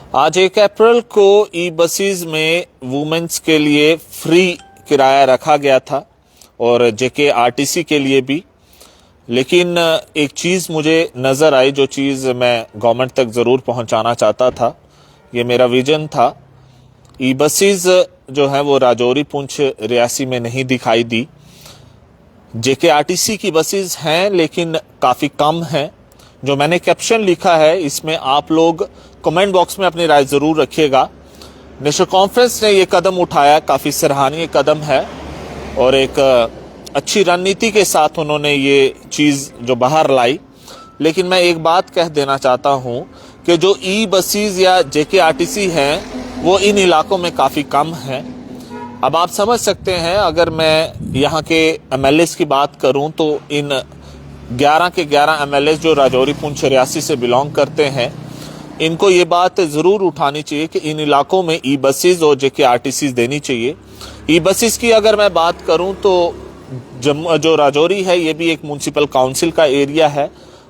आज 1 अप्रैल को e buses में वुमेन्स के लिए फ्री किराया रखा गया था और जेके आरटीसी के लिए भी। लेकिन एक चीज़ मुझे नज़र आई, जो चीज़ मैं गवर्नमेंट तक ज़रूर पहुंचाना चाहता था, ये मेरा विजन था। ई बसेस जो है वो राजौरी, पुंछ, रियासी में नहीं दिखाई दी। जेके आरटीसी की बसेस हैं लेकिन काफ़ी कम हैं। जो मैंने कैप्शन लिखा है इसमें आप लोग कमेंट बॉक्स में अपनी राय ज़रूर रखिएगा। नेशनल कॉन्फ्रेंस ने ये कदम उठाया, काफ़ी सराहनीय कदम है और एक अच्छी रणनीति के साथ उन्होंने ये चीज़ जो बाहर लाई। लेकिन मैं एक बात कह देना चाहता हूँ कि जो ई बसेस या जेके आरटीसी हैं वो इन इलाकों में काफ़ी कम हैं। अब आप समझ सकते हैं, अगर मैं यहाँ के एमएलएस की बात करूँ तो इन 11 के 11 एमएलएस जो राजौरी, पुंछ, रियासी से बिलोंग करते हैं, इनको ये बात ज़रूर उठानी चाहिए कि इन इलाकों में ई बसेस और जेके आरटीसी देनी चाहिए। ई बसेस की अगर मैं बात करूं तो जो राजौरी है ये भी एक म्यूनसिपल काउंसिल का एरिया है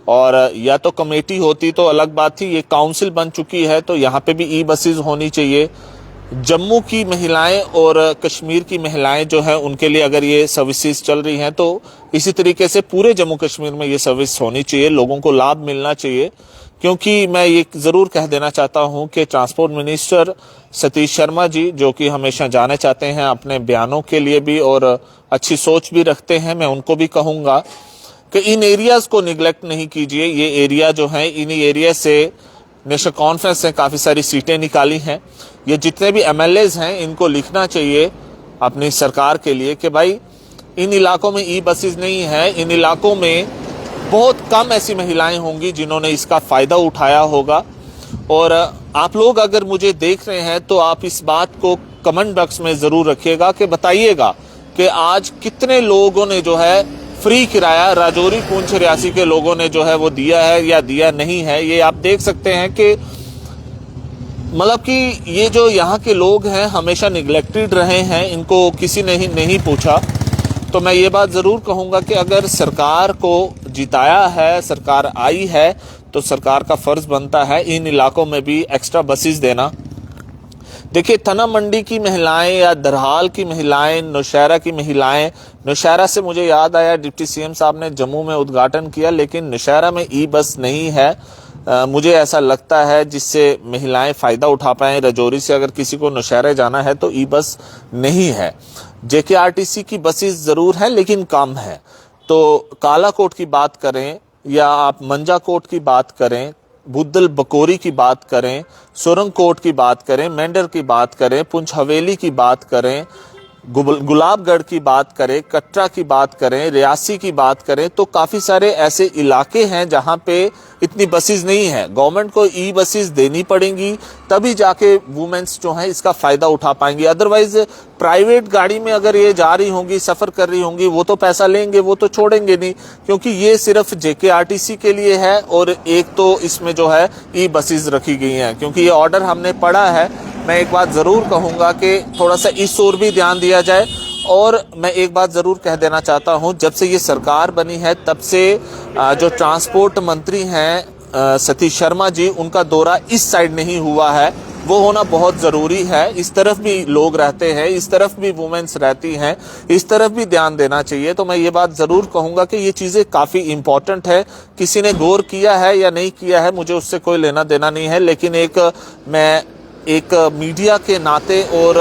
और या तो कमेटी होती तो अलग बात थी, ये काउंसिल बन चुकी है तो यहाँ पे भी ई बसेस होनी चाहिए। जम्मू की महिलाएं और कश्मीर की महिलाएं जो है उनके लिए अगर ये सर्विसेज चल रही हैं तो इसी तरीके से पूरे जम्मू कश्मीर में ये सर्विस होनी चाहिए, लोगों को लाभ मिलना चाहिए। क्योंकि मैं ये ज़रूर कह देना चाहता हूं कि ट्रांसपोर्ट मिनिस्टर सतीश शर्मा जी, जो कि हमेशा जाने चाहते हैं अपने बयानों के लिए भी और अच्छी सोच भी रखते हैं, मैं उनको भी कहूँगा कि इन एरियाज़ को निगलेक्ट नहीं कीजिए। ये एरिया जो है, इन्हीं एरिया से नेशनल कॉन्फ्रेंस ने काफ़ी सारी सीटें निकाली हैं। ये जितने भी एमएलएज हैं इनको लिखना चाहिए अपनी सरकार के लिए कि भाई इन इलाकों में ई बसेस नहीं है, इन इलाकों में बहुत कम ऐसी महिलाएं होंगी जिन्होंने इसका फ़ायदा उठाया होगा। और आप लोग अगर मुझे देख रहे हैं तो आप इस बात को कमेंट बॉक्स में ज़रूर रखिएगा कि बताइएगा कि आज कितने लोगों ने जो है फ्री किराया राजौरी, पुंछ, रियासी के लोगों ने जो है वो दिया है या दिया नहीं है। ये आप देख सकते हैं कि मतलब कि ये जो यहाँ के लोग हैं हमेशा निगलेक्टेड रहे हैं, इनको किसी ने ही नहीं पूछा। तो मैं ये बात ज़रूर कहूँगा कि अगर सरकार को जिताया है, सरकार आई है, तो सरकार का फ़र्ज़ बनता है इन इलाकों में भी एक्स्ट्रा बसेस देना। देखिए, थना मंडी की महिलाएं या दरहाल की महिलाएं, नौशहरा की महिलाएं, नौशहरा से मुझे याद आया डिप्टी सीएम साहब ने जम्मू में उद्घाटन किया, लेकिन नौशहरा में ई बस नहीं है। मुझे ऐसा लगता है जिससे महिलाएं फ़ायदा उठा पाएँ। राजौरी से अगर किसी को नौशहरा जाना है तो ई बस नहीं है। जेके आरटीसी की बसेस ज़रूर हैं लेकिन कम है। तो कालाकोट की बात करें या आप मंजाकोट की बात करें, बुद्धल बकोरी की बात करें, सुरंगकोट की बात करें, मेंढर की बात करें, पुंछ हवेली की बात करें, गुलाबगढ़ की बात करें, कटरा की बात करें, रियासी की बात करें, तो काफ़ी सारे ऐसे इलाके हैं जहां पे इतनी बसेस नहीं है। गवर्नमेंट को ई बसेस देनी पड़ेंगी तभी जाके वुमेन्स जो हैं इसका फ़ायदा उठा पाएंगी। अदरवाइज प्राइवेट गाड़ी में अगर ये जा रही होंगी, सफ़र कर रही होंगी, वो तो पैसा लेंगे, वो तो छोड़ेंगे नहीं, क्योंकि ये सिर्फ जेके आरटीसी के लिए है और एक तो इसमें जो है ई बसेस रखी गई हैं। क्योंकि ये ऑर्डर हमने पढ़ा है, मैं एक बात ज़रूर कहूँगा कि थोड़ा सा इस ओर भी ध्यान दिया जाए। और मैं एक बात ज़रूर कह देना चाहता हूँ, जब से ये सरकार बनी है तब से जो ट्रांसपोर्ट मंत्री हैं सतीश शर्मा जी, उनका दौरा इस साइड नहीं हुआ है। वो होना बहुत ज़रूरी है। इस तरफ भी लोग रहते हैं, इस तरफ भी वुमेन्स रहती हैं, इस तरफ भी ध्यान देना चाहिए। तो मैं ये बात ज़रूर कहूँगा कि ये चीज़ें काफ़ी इम्पॉर्टेंट है। किसी ने गौर किया है या नहीं किया है, मुझे उससे कोई लेना देना नहीं है, लेकिन मैं एक मीडिया के नाते और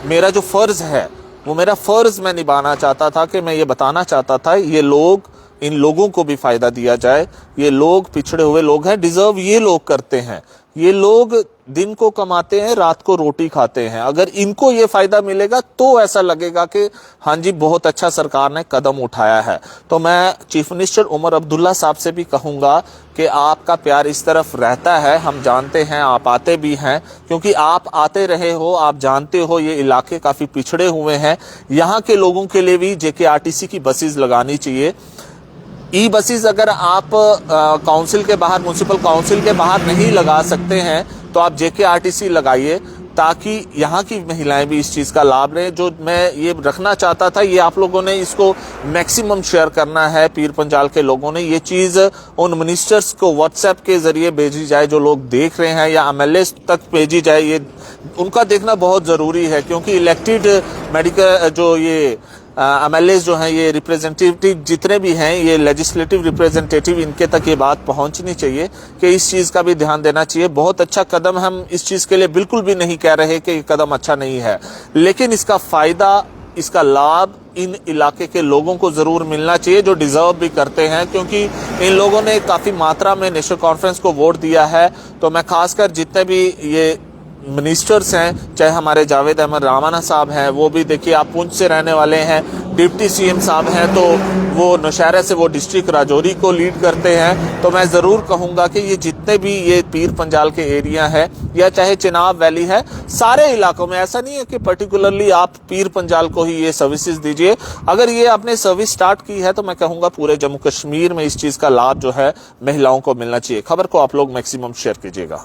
मेरा जो फ़र्ज़ है वो मेरा फ़र्ज़ मैं निभाना चाहता था कि मैं ये बताना चाहता था ये लोग, इन लोगों को भी फ़ायदा दिया जाए। ये लोग पिछड़े हुए लोग हैं, डिज़र्व ये लोग करते हैं। ये लोग दिन को कमाते हैं, रात को रोटी खाते हैं। अगर इनको ये फ़ायदा मिलेगा तो ऐसा लगेगा कि हाँ जी, बहुत अच्छा सरकार ने कदम उठाया है। तो मैं चीफ मिनिस्टर उमर अब्दुल्ला साहब से भी कहूँगा कि आपका प्यार इस तरफ रहता है, हम जानते हैं, आप आते भी हैं, क्योंकि आप आते रहे हो, आप जानते हो ये इलाके काफ़ी पिछड़े हुए हैं। यहाँ के लोगों के लिए भी जेके आरटीसी की बसेस लगानी चाहिए। ई बसेस अगर आप काउंसिल के बाहर, म्यूनसिपल काउंसिल के बाहर नहीं लगा सकते हैं तो आप जेके आरटीसी लगाइए। ताकि यहाँ की महिलाएं भी इस चीज़ का लाभ लें। जो मैं ये रखना चाहता था, ये आप लोगों ने इसको मैक्सिमम शेयर करना है। पीर पंजाल के लोगों ने ये चीज़ उन मिनिस्टर्स को व्हाट्सएप के जरिए भेजी जाए जो लोग देख रहे हैं, या एमएलए तक भेजी जाए। ये उनका देखना बहुत ज़रूरी है, क्योंकि इलेक्टेड मेडिकल जो ये एमएलए जो हैं, ये रिप्रेजेंटेटिव जितने भी हैं, ये लेजिस्लेटिव रिप्रेजेंटेटिव, इनके तक ये बात पहुंचनी चाहिए कि इस चीज़ का भी ध्यान देना चाहिए। बहुत अच्छा कदम, हम इस चीज़ के लिए बिल्कुल भी नहीं कह रहे कि ये कदम अच्छा नहीं है, लेकिन इसका फ़ायदा, इसका लाभ इन इलाके के लोगों को ज़रूर मिलना चाहिए, जो डिज़र्व भी करते हैं, क्योंकि इन लोगों ने काफ़ी मात्रा में नेशनल कॉन्फ्रेंस को वोट दिया है। तो मैं खासकर जितने भी ये मिनिस्टर्स हैं, चाहे हमारे जावेद अहमद रामाना साहब हैं, वो भी देखिए आप पुंछ से रहने वाले हैं, डिप्टी सीएम साहब हैं, तो वो नौशहरा से वो डिस्ट्रिक्ट राजौरी को लीड करते हैं। तो मैं ज़रूर कहूँगा कि ये जितने भी ये पीर पंजाल के एरिया है, या चाहे चिनाब वैली है, सारे इलाकों में, ऐसा नहीं है कि पर्टिकुलरली आप पीर पंजाल को ही ये सर्विसेज दीजिए। अगर ये आपने सर्विस स्टार्ट की है, तो मैं कहूँगा पूरे जम्मू कश्मीर में इस चीज़ का लाभ जो है महिलाओं को मिलना चाहिए। खबर को आप लोग मैक्सिमम शेयर कीजिएगा।